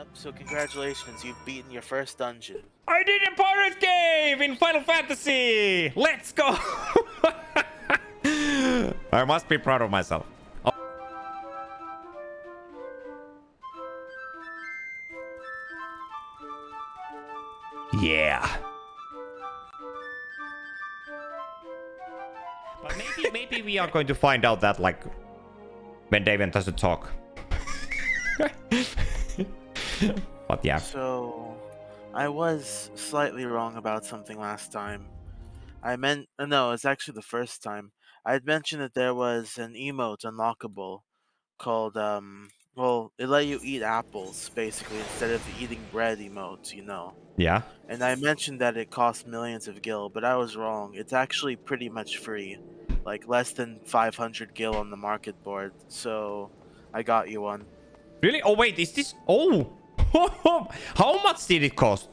Yep, so congratulations, you've beaten your first dungeon. I did a pirate cave in Final Fantasy! Let's go! I must be proud of myself. Oh. Yeah. But maybe we are going to find out that like when Deivian doesn't talk. But yeah. So, I was slightly wrong about something last time. No, it's actually the first time. I had mentioned that there was an emote unlockable called, well, it let you eat apples, basically, instead of eating bread emote, you know. Yeah. And I mentioned that it cost millions of gil, but I was wrong. It's actually pretty much free. Like, less than 500 gil on the market board, so I got you one. Really? Oh wait, is this? Oh, how much did it cost?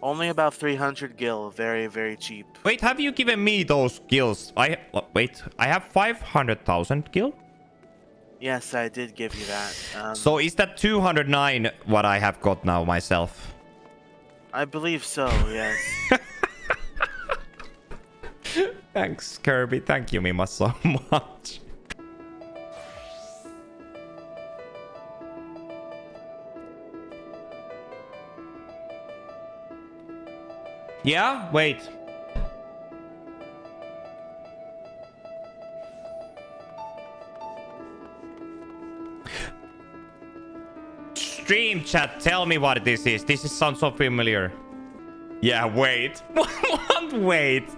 Only about 300 gil, very, very cheap. Wait, have you given me those gills? Wait, I have 500,000 gil. Yes, I did give you that. So is that 209 what I have got now myself? I believe so, yes. Thanks, Kirby. Thank you, Mima, so much. Yeah, wait. Stream chat, tell me what this is. This sounds so familiar. Yeah, wait. What? Wait.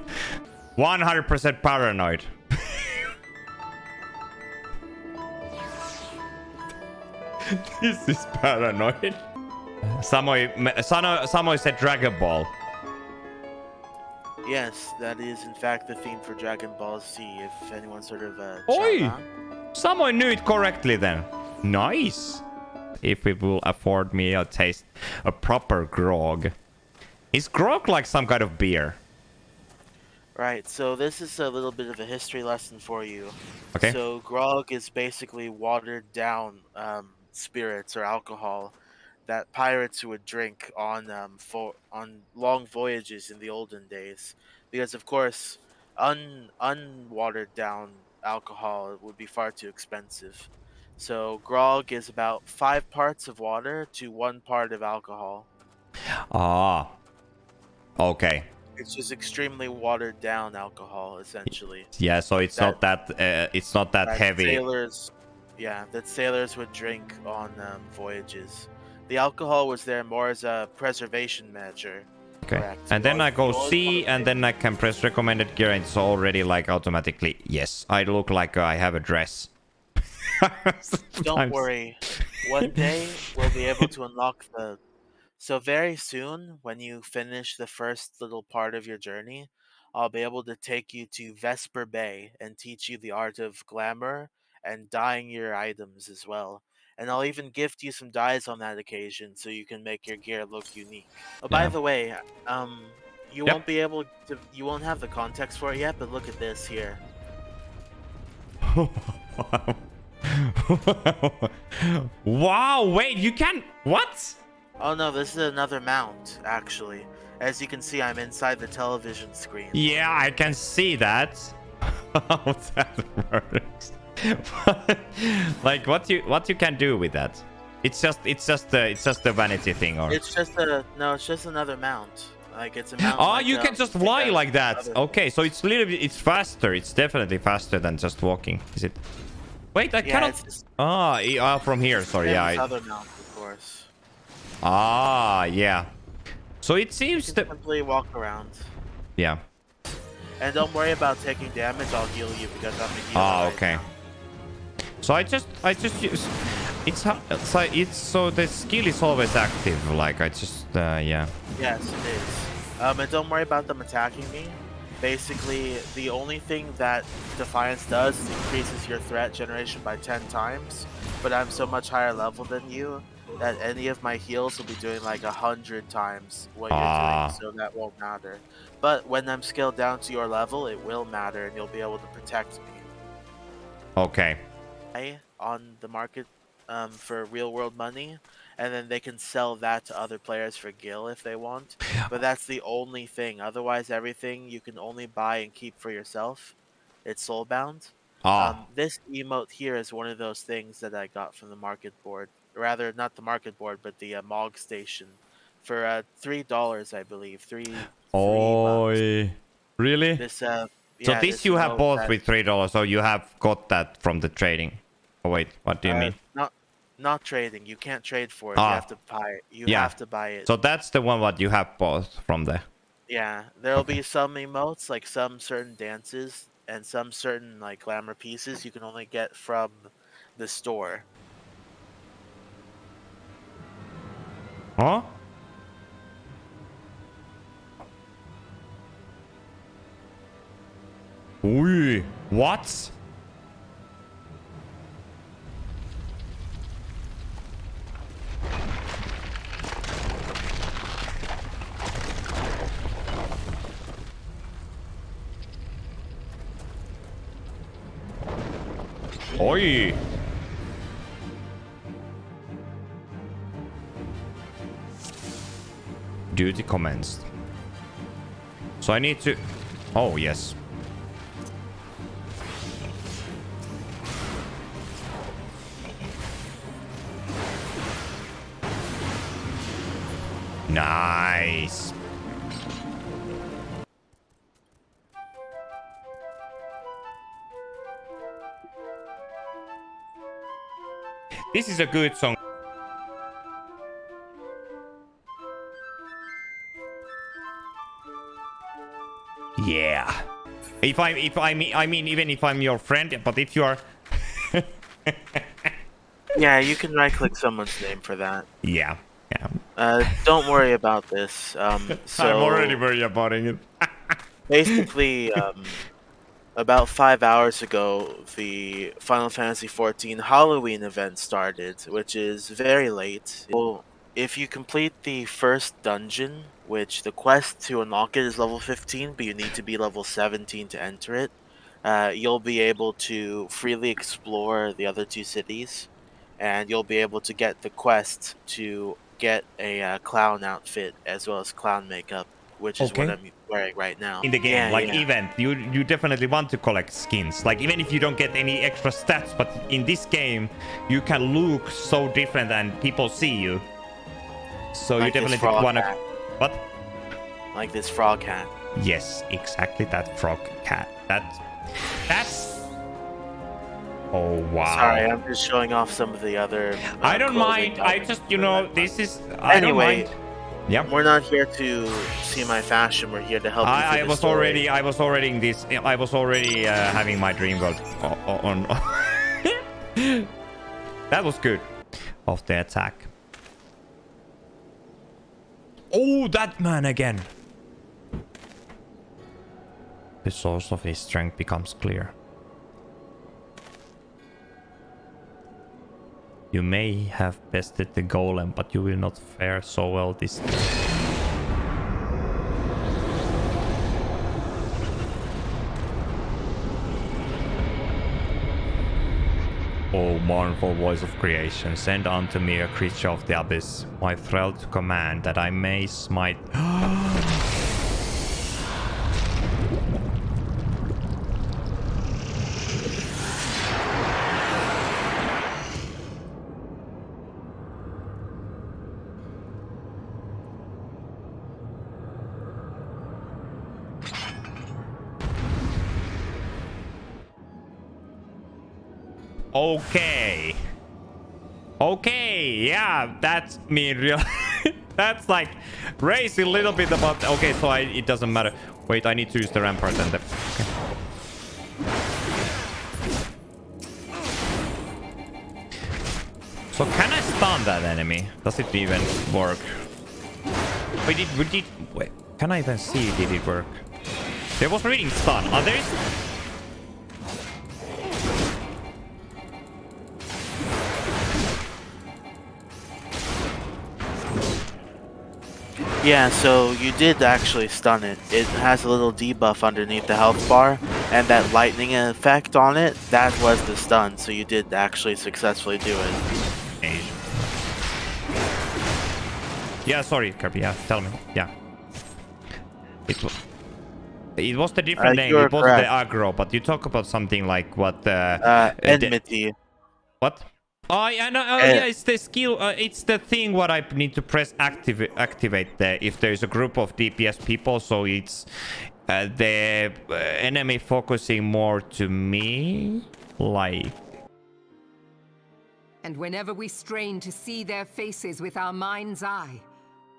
100% paranoid. This is paranoid. Samoy said Dragon Ball. Yes, that is in fact the theme for Dragon Ball Z, if anyone sort of Oi! Someone knew it correctly then. Nice. If it will afford me a taste a proper grog. Is grog like some kind of beer? Right, so this is a little bit of a history lesson for you. Okay. So grog is basically watered down spirits or alcohol that pirates would drink on on long voyages in the olden days, because of course unwatered down alcohol would be far too expensive. So grog is about 5 parts of water to 1 part of alcohol. Ah. Okay. It's just extremely watered down alcohol, essentially. Yeah, so it's not that heavy. That sailors would drink on voyages. The alcohol was there more as a preservation measure. Okay. Correct. And then I go C, and take... then I can press recommended gear, and it's already like automatically. Yes, I look like I have a dress. Don't worry. One day we'll be able to unlock the. So very soon, when you finish the first little part of your journey, I'll be able to take you to Vesper Bay and teach you the art of glamour and dyeing your items as well. And I'll even gift you some dyes on that occasion so you can make your gear look unique. Oh, by Yeah. the way, you Yep. won't be able to, you won't have the context for it yet, but look at this here. Wow, wait, you can... What? Oh no, this is another mount, actually. As you can see, I'm inside the television screen. Yeah, I can see that. How that works. Like what you can do with that? It's just the vanity thing, or It's just another mount. Like it's a mount. oh, like, you can just fly like that. Okay, so it's it's faster. It's definitely faster than just walking. Is it? Wait, I cannot. From here. Sorry, yeah. Other mount, of course. Ah, yeah. So it seems You to can simply walk around. Yeah. And don't worry about taking damage. I'll heal you because I'm a healer. Ah, right okay. now. So I just use it's so the skill is always active. Like I just yeah. Yes, it is. And don't worry about them attacking me. Basically, the only thing that Defiance does is increases your threat generation by 10 times. But I'm so much higher level than you that any of my heals will be doing like 100 times what you're doing, so that won't matter. But when I'm scaled down to your level, it will matter, and you'll be able to protect me. Okay. On the market for real world money, and then they can sell that to other players for gil if they want. But that's the only thing. Otherwise, everything you can only buy and keep for yourself. It's soulbound. Ah. This emote here is one of those things that I got from the market board. Rather, not the market board, but the Mog station for $3, I believe. Three bucks. Oi. Really? This So yeah, this this you have emote bought has with $3, so you have got that from the trading. Oh wait, what do you mean? not trading. You can't trade for it. You have Ah, to buy it. You yeah. have to buy it. So that's the one what you have bought from there. Yeah, there'll Okay. be some emotes, like some certain dances and some certain like glamour pieces you can only get from the store. Huh? Ui, what? Oi. Duty commenced. So I need to... Oh, yes. Nice. This is a good song. Yeah. I mean, even if I'm your friend, but if you are... Yeah, you can right click someone's name for that. Yeah. Don't worry about this. I'm already So worried about it. basically, about 5 hours ago, the Final Fantasy XIV Halloween event started, which is very late. Well, if you complete the first dungeon, which the quest to unlock it is level 15, but you need to be level 17 to enter it, you'll be able to freely explore the other two cities, and you'll be able to get the quest to get a clown outfit as well as clown makeup, which is what Okay. I'm wearing right now. In the game, Yeah, like yeah. event, you definitely want to collect skins. Like even if you don't get any extra stats, but in this game, you can look so different and people see you. So you Like this definitely frog wanna... hat. What? Like this frog hat. Yes, exactly that frog cat. That's... Oh wow. Sorry, I'm just showing off some of the other. I don't clothing mind. I items just, that I this bought. is... I don't Anyway, mind. Yeah. we're not here to see my fashion. We're here to help you through I the was story. already in this. I was already having my dream world on. That was good. Of the attack. Oh, that man again. The source of his strength becomes clear. You may have bested the golem, but you will not fare so well this time. O mournful voice of creation, send unto me a creature of the abyss, my thrall to command, that I may smite... Okay. Okay, yeah, that's me real. That's like raise a little bit about... Okay, so it doesn't matter. Wait, I need to use the rampart and the... Okay. So can I stun that enemy? Does it even work? Wait, can I even see did it work? There was reading stun. Others? Yeah, so you did actually stun it. It has a little debuff underneath the health bar, and that lightning effect on it, that was the stun, so you did actually successfully do it. Yeah, sorry, Kirby. Yeah, tell me. Yeah. It was the different name. You're It wasn't the correct. aggro, but you talk about something like what Enmity. what? Oh, yeah, no, Eh, yeah, it's the skill. It's the thing what I need to press activate there if there's a group of DPS people. So it's the enemy focusing more to me, like. And whenever we strain to see their faces with our mind's eye,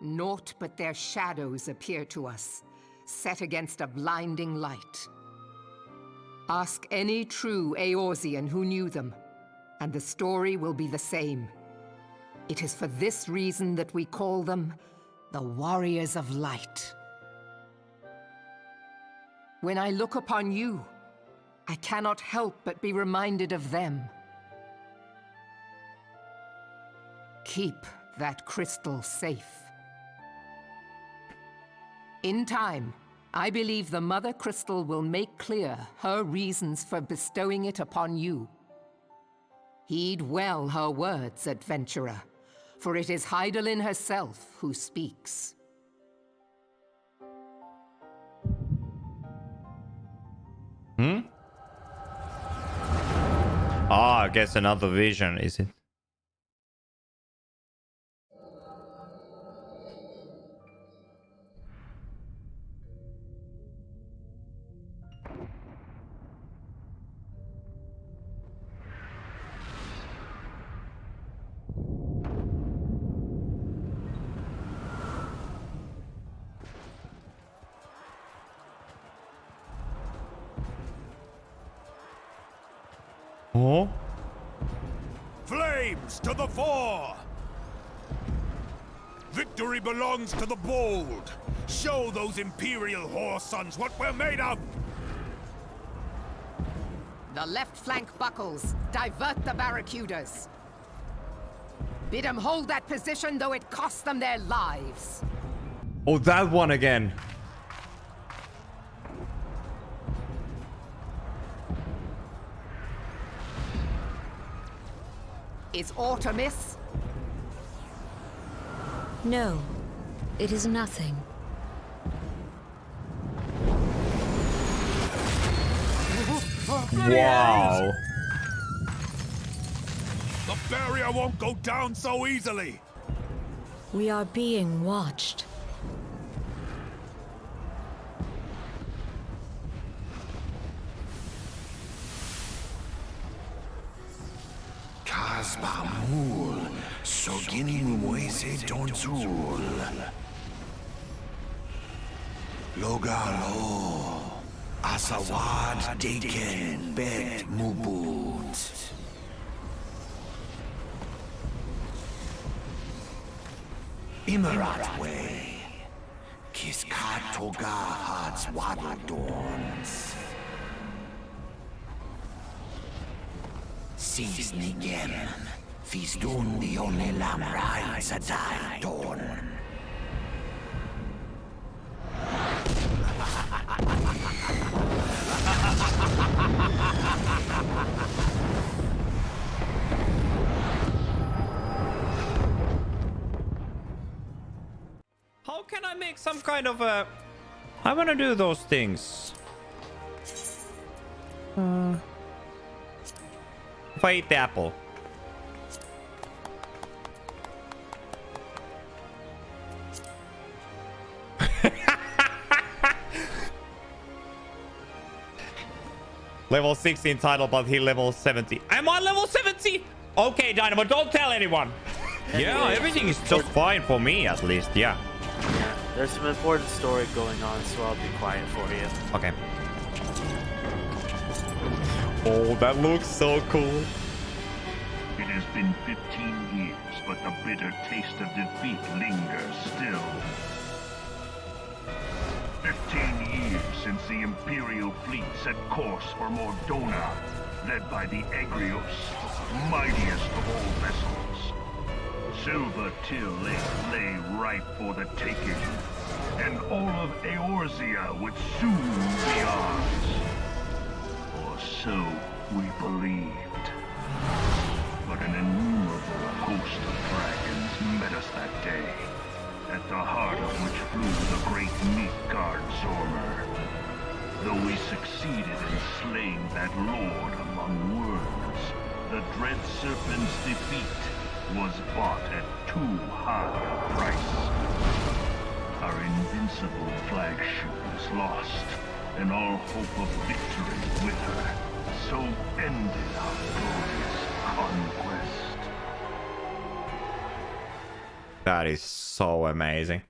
naught but their shadows appear to us, set against a blinding light. Ask any true Eorzean who knew them, and the story will be the same. It is for this reason that we call them the Warriors of Light. When I look upon you, I cannot help but be reminded of them. Keep that crystal safe. In time, I believe the Mother Crystal will make clear her reasons for bestowing it upon you. Heed well her words, adventurer, for it is Hydaelyn herself who speaks. Ah, I guess another vision, is it? Oh? Flames to the fore! Victory belongs to the bold! Show those Imperial whore sons what we're made of! The left flank buckles. Divert the barracudas. Bid them hold that position, though it costs them their lives. Oh, that one again. Is aught amiss? No, it is nothing. Wow. The barrier won't go down so easily! We are being watched. Kasba mul, soginin moise donzul. Logalo, asawad deken bet mubut. Imarat way, kiskat toga hats wadadons. Sis nigem, fisdun the only lamrai sadai don. How can I make some kind of a... I want to do those things. If I eat the apple. Level 16 title, but he level 70. Am I level 70? Okay, Dynamo, don't tell anyone. Yeah, everything is just fine for me, at least. Yeah. Yeah, there's some important story going on, so I'll be quiet for you. Okay. Oh, that looks so cool. It has been 15 years, but the bitter taste of defeat lingers still. 15 years since the Imperial fleet set course for Mordona, led by the Egrios, mightiest of all vessels. Silver Till lay ripe for the taking, and all of Eorzea would soon be ours. Or so we believed. But an innumerable host of dragons met us that day. the heart of which flew the great Midgard Zormer. Though we succeeded in slaying that lord among worlds, the dread serpent's defeat was bought at too high a price. Our invincible flagship was lost, and all hope of victory with her. So ended our glorious conquest. That is so amazing.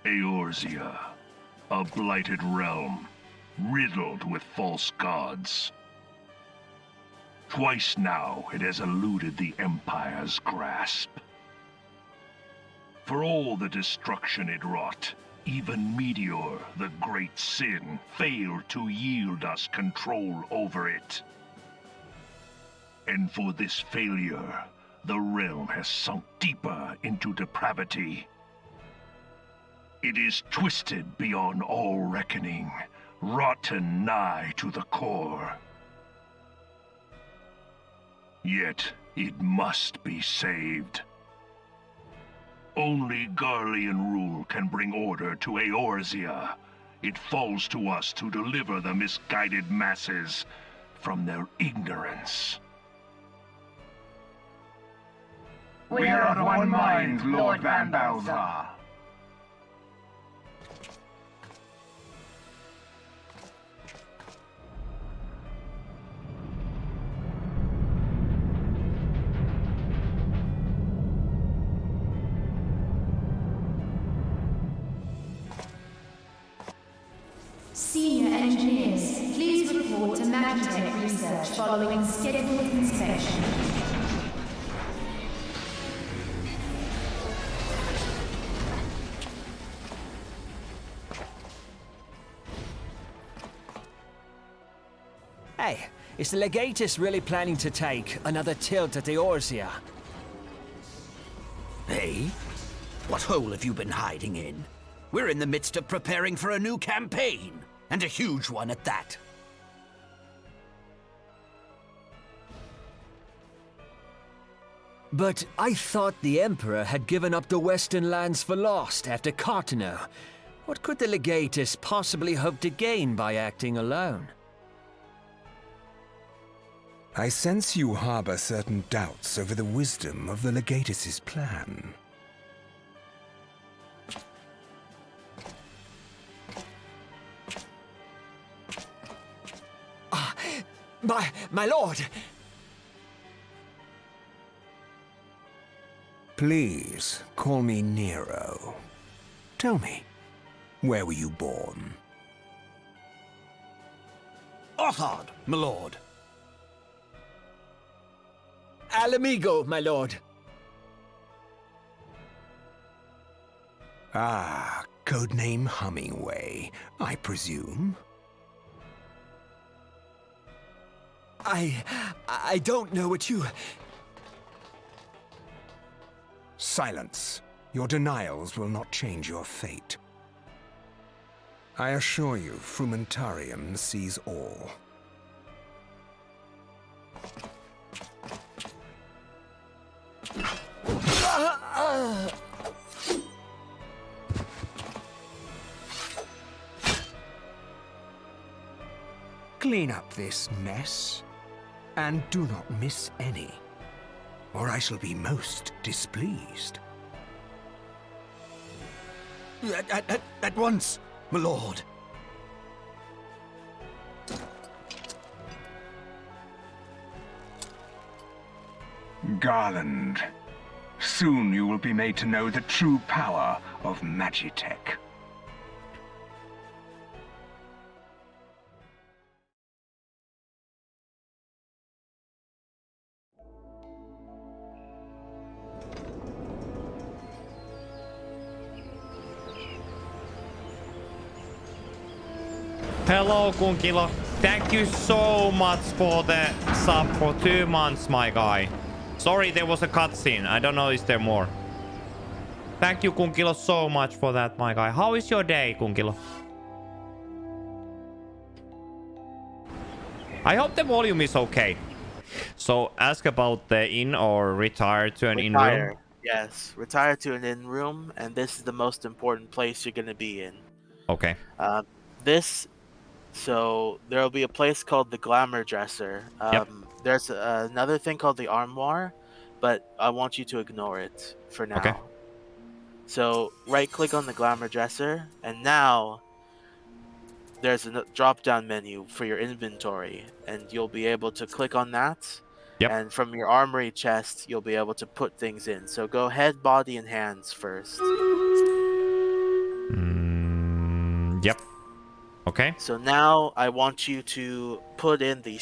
Eorzea, a blighted realm, riddled with false gods. Twice now it has eluded the Empire's grasp. For all the destruction it wrought, even Meteor, the great sin, failed to yield us control over it. And for this failure, the realm has sunk deeper into depravity. It is twisted beyond all reckoning, rotten nigh to the core. Yet it must be saved. Only Garlean rule can bring order to Eorzea. It falls to us to deliver the misguided masses from their ignorance. We are of one mind, Lord Van Balthar. Senior engineers, please report to Magitech research following scheduled inspection. Hey, is the Legatus really planning to take another tilt at Eorzea? Hey? What hole have you been hiding in? We're in the midst of preparing for a new campaign, and a huge one at that. But I thought the Emperor had given up the Western lands for lost after Cartano. What could the Legatus possibly hope to gain by acting alone? I sense you harbor certain doubts over the wisdom of the Legatus's plan. My lord! Please, call me Nero. Tell me, where were you born? Othard, my lord. Alamigo, my lord. Ah, codename Hummingway, I presume. I don't know what you... Silence. Your denials will not change your fate. I assure you, Frumentarium sees all. Clean up this mess, and do not miss any, or I shall be most displeased. At once, my lord. Garland, soon you will be made to know the true power of Magitech. Hello, Kunkilo. Thank you so much for the sub for 2 months, my guy. Sorry, there was a cutscene. I don't know, is there more? Thank you, Kunkilo, so much for that, my guy. How is your day, Kunkilo? I hope the volume is okay. So ask about the inn or retire to an inn room. Retire. Yes, retire to an inn room, and this is the most important place you're gonna be in. Okay. This So there'll be a place called the Glamour Dresser. Yep. There's another thing called the Armoire, but I want you to ignore it for Okay. now. So right click on the Glamour Dresser, and now there's a drop down menu for your inventory, and you'll be able to click on that. Yep. And from your armory chest, you'll be able to put things in. So go head, body, and hands first. Yep. Okay. So now I want you to put in the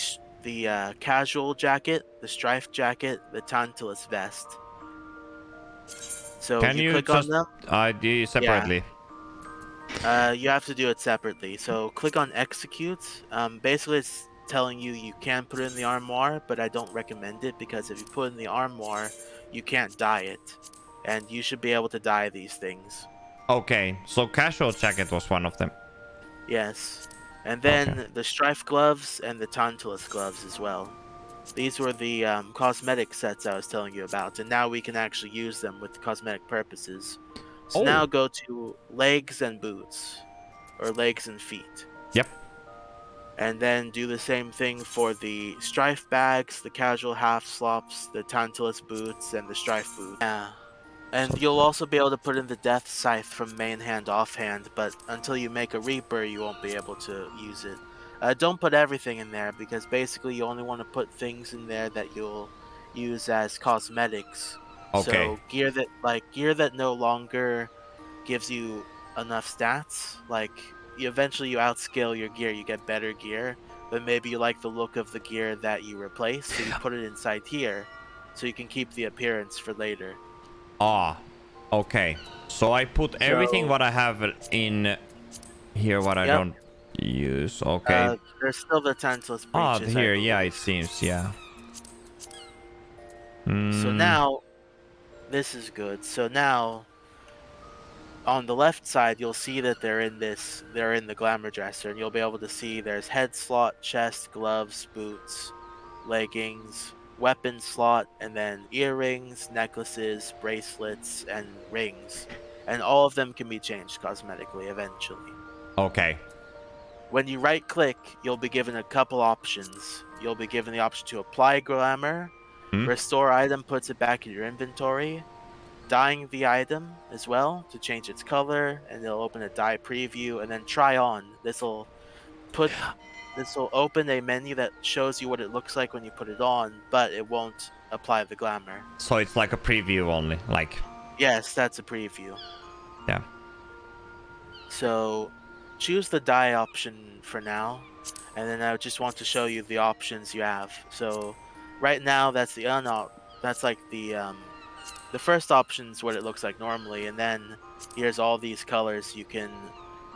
casual jacket, the strife jacket, the Tantalus vest. So Can you you click just on them. do separately? You have to do it separately. So click on execute. Basically, it's telling you can put in the armoire, but I don't recommend it because if you put in the armoire, you can't dye it, and you should be able to dye these things. Okay. So casual jacket was one of them. Yes. And then Okay. the Strife gloves and the Tantalus gloves as well. These were the cosmetic sets I was telling you about, and now we can actually use them with cosmetic purposes. So now go to legs and boots, or legs and feet. Yep. And then do the same thing for the Strife bags, the casual half slops, the Tantalus boots, and the Strife boots. Yeah. And you'll also be able to put in the Death Scythe from main hand offhand, but until you make a Reaper, you won't be able to use it. Don't put everything in there, because basically you only want to put things in there that you'll use as cosmetics. Okay. So gear that no longer gives you enough stats, like eventually you outscale your gear, you get better gear, but maybe you like the look of the gear that you replace, so you put it inside here, so you can keep the appearance for later. Ah, okay. So I put everything what I have in here, what I don't use. Okay. There's still the Tantalus breeches. Here, yeah, it seems, yeah. So now, this is good. So now, on the left side, you'll see that they're in the Glamour Dresser, and you'll be able to see there's head slot, chest, gloves, boots, leggings, weapon slot, and then earrings, necklaces, bracelets, and rings. And all of them can be changed cosmetically eventually. Okay. When you right click, you'll be given a couple options. You'll be given the option to apply glamour, restore item puts it back in your inventory, dyeing the item as well to change its color, and it'll open a dye preview, and then try on. This will open a menu that shows you what it looks like when you put it on, but it won't apply the glamour. So it's like a preview only, like. Yes, that's a preview. Yeah. So choose the dye option for now, and then I just want to show you the options you have. So right now that's the the first option is what it looks like normally, and then here's all these colors. You can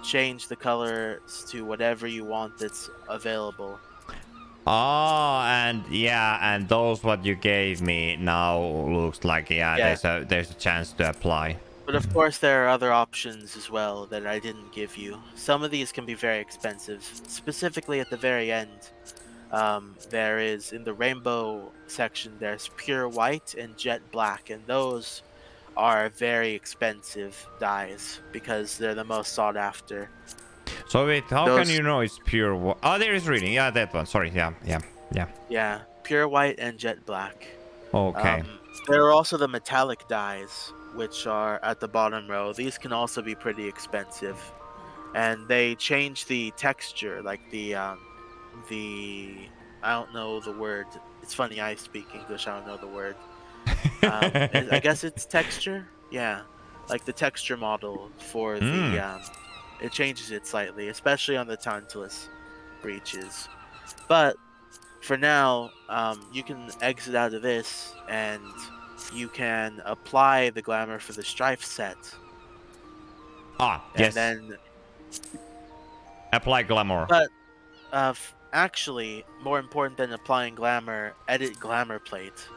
change the colors to whatever you want that's available. Oh, and those what you gave me now looks like there's a chance to apply. But of course there are other options as well that I didn't give you. Some of these can be very expensive. Specifically at the very end, there is, in the rainbow section, there's pure white and jet black, and those are very expensive dyes because they're the most sought after. So wait, how can you know it's pure? Oh, there is reading. Yeah, that one. Sorry. Yeah. Pure white and jet black. Okay. There are also the metallic dyes, which are at the bottom row. These can also be pretty expensive, and they change the texture, like the I don't know the word. It's funny, I speak English, I don't know the word. I guess it's texture. Yeah, like the texture model for the it changes it slightly, especially on the Tantalus breeches. But for now, you can exit out of this, and you can apply the glamour for the Strife set. Yes. And then apply glamour. But actually, more important than applying glamour, edit glamour plate,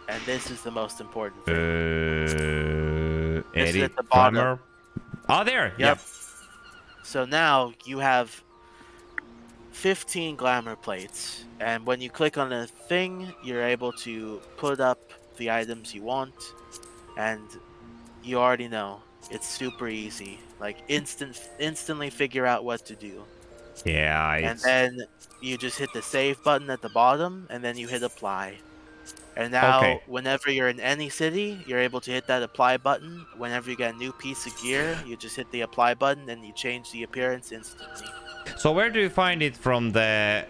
and this is the most important thing. Edit at the glamour. Oh, there. Yep. So now you have 15 glamour plates, and when you click on a thing, you're able to put up the items you want, and you already know it's super easy. Like instantly figure out what to do. Yeah, And it's then you just hit the save button at the bottom, and then you hit apply. And now, okay. whenever you're in any city, you're able to hit that apply button. Whenever you get a new piece of gear, you just hit the apply button and you change the appearance instantly. So where do you find it from the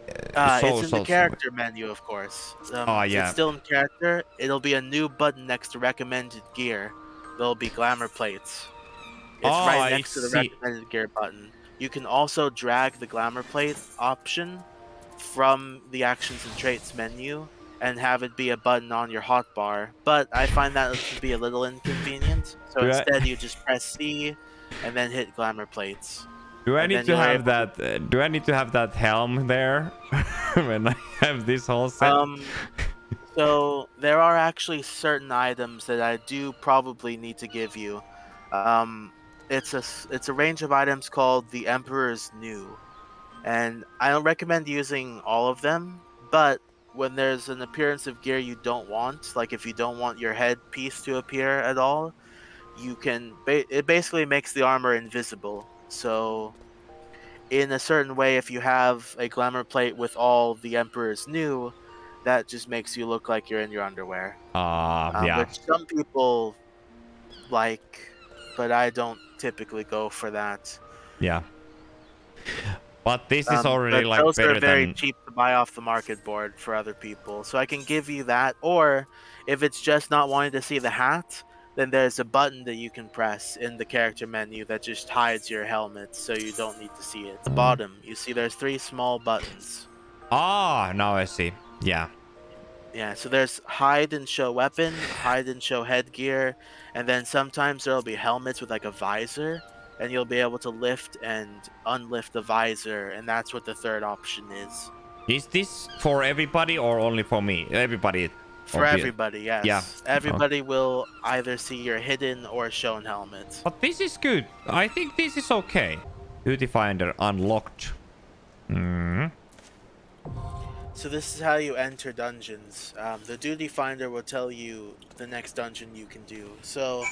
It's in the socials? character menu, of course. Oh It's yeah. still in character. It'll be a new button next to recommended gear. There'll be glamour plates. It's Oh, right I next to the see. recommended gear button. You can also drag the glamour plate option from the actions and traits menu and have it be a button on your hotbar, but I find that to be a little inconvenient. So Do I instead, you just press C and then hit glamour plates, do I and need then to you're have able to. that? Do I need to have that helm there when I have this whole set? So there are actually certain items that I do probably need to give you. Um, it's a range of items called the Emperor's New, and I don't recommend using all of them. But when there's an appearance of gear you don't want, like if you don't want your headpiece to appear at all, you can. It basically makes the armor invisible. So in a certain way, if you have a glamour plate with all the Emperor's New, that just makes you look like you're in your underwear. Yeah, Which some people like, but I don't typically go for that. yeah. But this is already But like those are better very than. cheap to buy off the market board for other people. So I can give you that. Or if it's just not wanting to see the hat, then there's a button that you can press in the character menu that just hides your helmet so you don't need to see it. At the bottom, you see there's 3 small buttons. Ah, now I see. Yeah. Yeah, so there's hide and show weapon, hide and show headgear, and then sometimes there'll be helmets with like a visor, and you'll be able to lift and unlift the visor, and that's what the third option is. Is this for everybody or only for me? Everybody. For everybody, yes. Yeah. Everybody will either see your hidden or shown helmet. But this is good. I think this is okay. Duty Finder unlocked. So this is how you enter dungeons. The Duty Finder will tell you the next dungeon you can do. So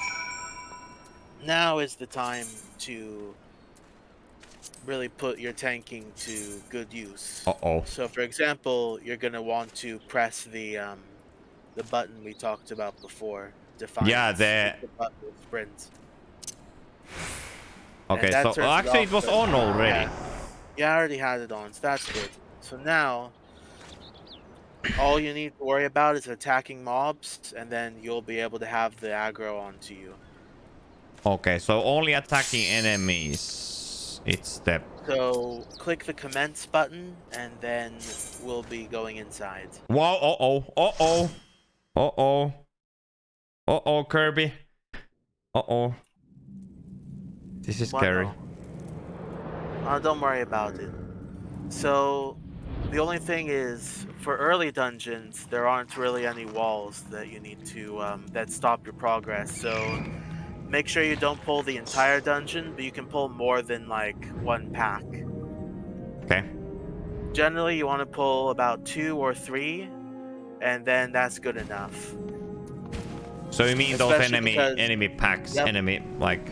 now is the time to really put your tanking to good use. Uh-oh. So for example, you're gonna want to press the button we talked about before. Defiance. Yeah, the button with sprint. Okay, so actually it was on already. Yeah, I already had it on, so that's good. So now, all you need to worry about is attacking mobs, and then you'll be able to have the aggro onto you. Okay, so only attacking enemies. It's the... So, click the commence button, and then we'll be going inside. Whoa, uh-oh, uh-oh. Uh-oh. Uh-oh, Kirby. Uh-oh. This is scary. Don't worry about it. So, the only thing is, for early dungeons, there aren't really any walls that you need to, that stop your progress. So, make sure you don't pull the entire dungeon, but you can pull more than, like, 1 pack. Okay. Generally, you want to pull about 2 or 3, and then that's good enough. So you mean Especially those enemy packs? Yep. Enemy, like...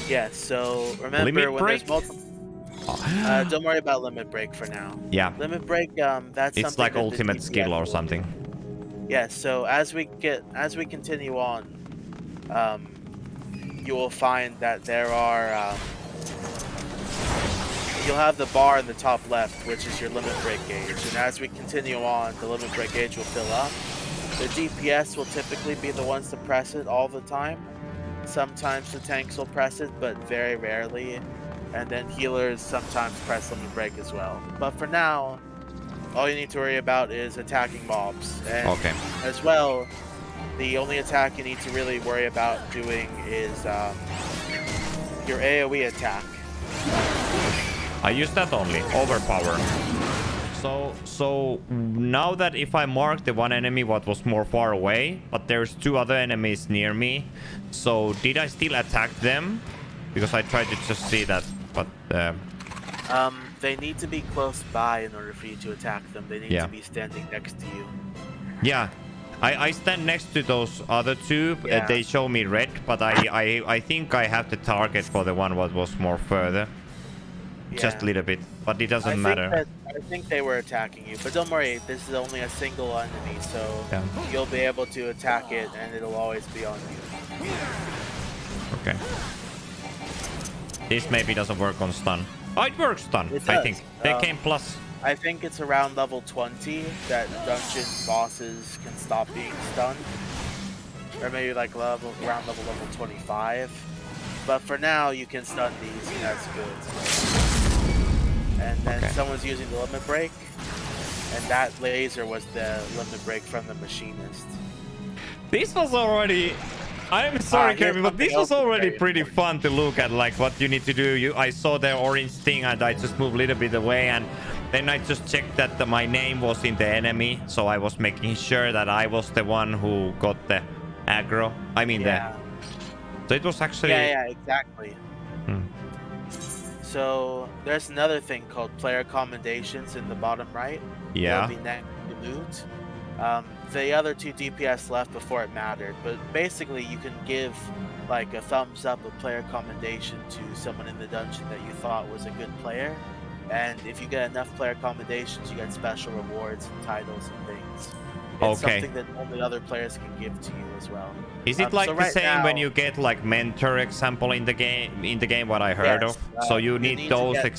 Yeah, so remember Limit when break? there's multiple... don't worry about limit break for now. Yeah. Limit break, that's it's like ultimate skill or something. Yeah, so as we continue on, you will find that there are you'll have the bar in the top left, which is your limit break gauge, and as we continue on, the limit break gauge will fill up. The DPS will typically be the ones to press it all the time. Sometimes the tanks will press it, but very rarely. And then healers sometimes press limit break as well. But for now, all you need to worry about is attacking mobs. And okay. As well, the only attack you need to really worry about doing is your AoE attack. I use that only. Overpower. So now that if I mark the one enemy what was more far away, but there's 2 other enemies near me, so did I still attack them? Because I tried to just see that, but they need to be close by in order for you to attack them. They need Yeah. to be standing next to you. Yeah. I stand next to those other two. Yeah. They show me red, but I think I have the target for the one what was more further. Just a Yeah. little bit, but it doesn't matter. I think they were attacking you, but don't worry. This is only a single enemy, so Yeah. you'll be able to attack it, and it'll always be on you. Okay. This maybe doesn't work on stun. Oh, it works stun. It I does. think they came plus. I think it's around level 20 that dungeon bosses can stop being stunned, or maybe like around level 25. But for now, you can stun these, and that's good. And then someone's using the limit break, and that laser was the limit break from the machinist. This was already... I'm sorry, Kirby, but this was already pretty fun to look at, like what you need to do. I saw the orange thing, and I just moved a little bit away, and then I just checked that my name was in the enemy, so I was making sure that I was the one who got the aggro. I mean, so it was actually... Yeah, exactly. So there's another thing called player commendations in the bottom right. Yeah. It'll be next to loot. The other two DPS left before it mattered, but basically you can give like a thumbs up, a player commendation to someone in the dungeon that you thought was a good player, and if you get enough player commendations, you get special rewards and titles and things. It's something that only other players can give to you as well. Is it like the same when you get like mentor example in the game? What I heard of. So you need those. To get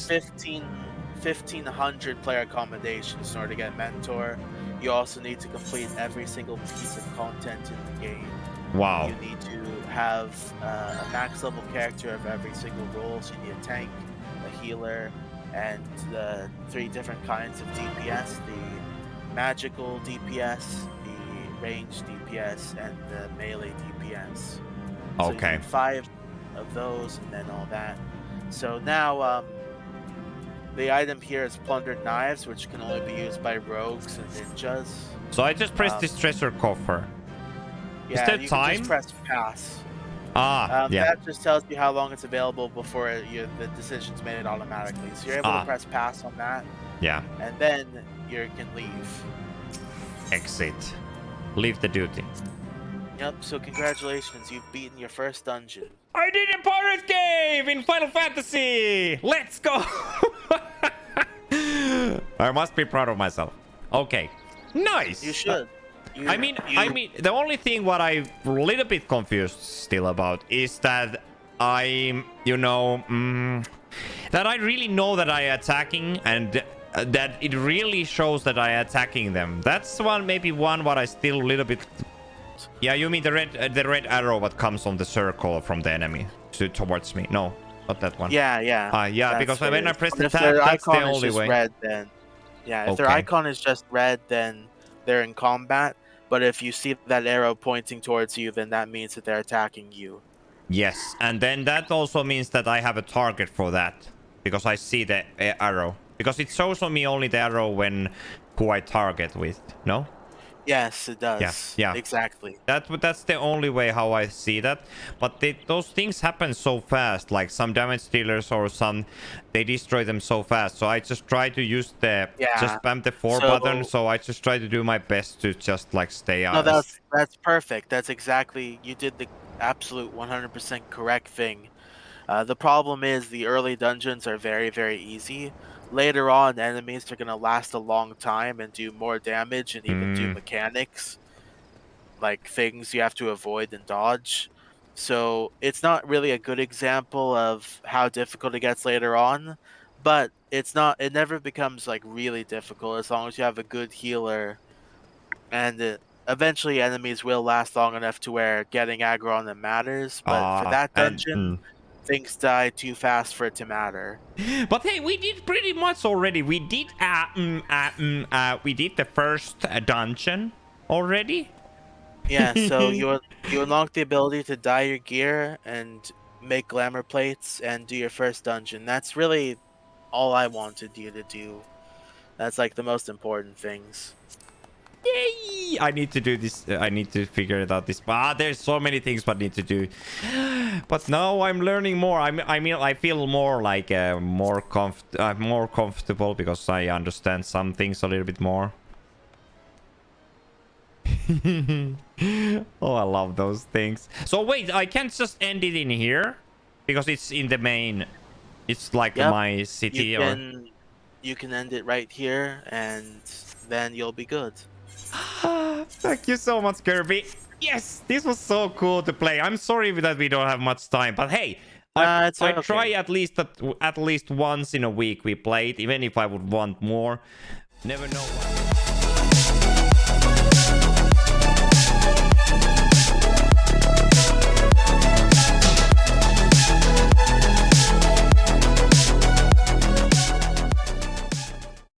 1,500 player commendations in order to get mentor. You also need to complete every single piece of content in the game. Wow. You need to have a max level character of every single role. So you need a tank, a healer, and the 3 different kinds of DPS: the magical DPS, the ranged DPS, and the melee DPS. So you need 5 of those, and then all that. So now, the item here is plundered knives, which can only be used by rogues and ninjas. So I just press this treasure coffer. Yeah, is there you time? Can just press pass. Yeah. That just tells you how long it's available before the decision's made automatically. So you're able to press pass on that. Yeah. And then you can leave. Exit. Leave the duty. Yep, so congratulations, you've beaten your first dungeon. I did a pirate game in Final Fantasy! Let's go! I must be proud of myself. Okay. Nice! You should. I mean, the only thing what I'm a little bit confused still about is that I'm, that I really know that I'm attacking, and that it really shows that I'm attacking them. That's maybe one what I still a little bit... Yeah, you mean the red arrow what comes on the circle from the enemy towards me? No, not that one. Yeah. Yeah, because when I press the tab, their that's the icon is only just way. Red, then if their icon is just red, then they're in combat. But if you see that arrow pointing towards you, then that means that they're attacking you. Yes, and then that also means that I have a target for that, because I see the arrow. Because it shows on me only the arrow when who I target with. No? Yes, it does. Yeah. Exactly. That's the only way how I see that. But those things happen so fast. Like some damage dealers or some, they destroy them so fast. So I just try to use just spam the 4 button. So I just try to do my best to just like stay out. No, that's perfect. That's exactly, you did the absolute 100% correct thing. The problem is the early dungeons are very, very easy. Later on, enemies are going to last a long time and do more damage and even do mechanics, like things you have to avoid and dodge. So it's not really a good example of how difficult it gets later on, but it never becomes like really difficult as long as you have a good healer, and eventually enemies will last long enough to where getting aggro on them matters, but for that dungeon, things die too fast for it to matter. But hey, we did pretty much already. We did the first dungeon already. Yeah, so you unlock the ability to dye your gear and make glamour plates and do your first dungeon. That's really all I wanted you to do. That's like the most important things. Yay! I need to do this. I need to figure it out. There's so many things I need to do. But now I'm learning more. I mean, I feel more like more comfortable because I understand some things a little bit more. Oh, I love those things. So wait, I can't just end it in here because it's in the main. It's like my city. You can end it right here, and then you'll be good. Thank you so much, Kirby. Yes, this was so cool to play. I'm sorry that we don't have much time, but hey, I try at least once in a week we played, even if I would want more. Never know.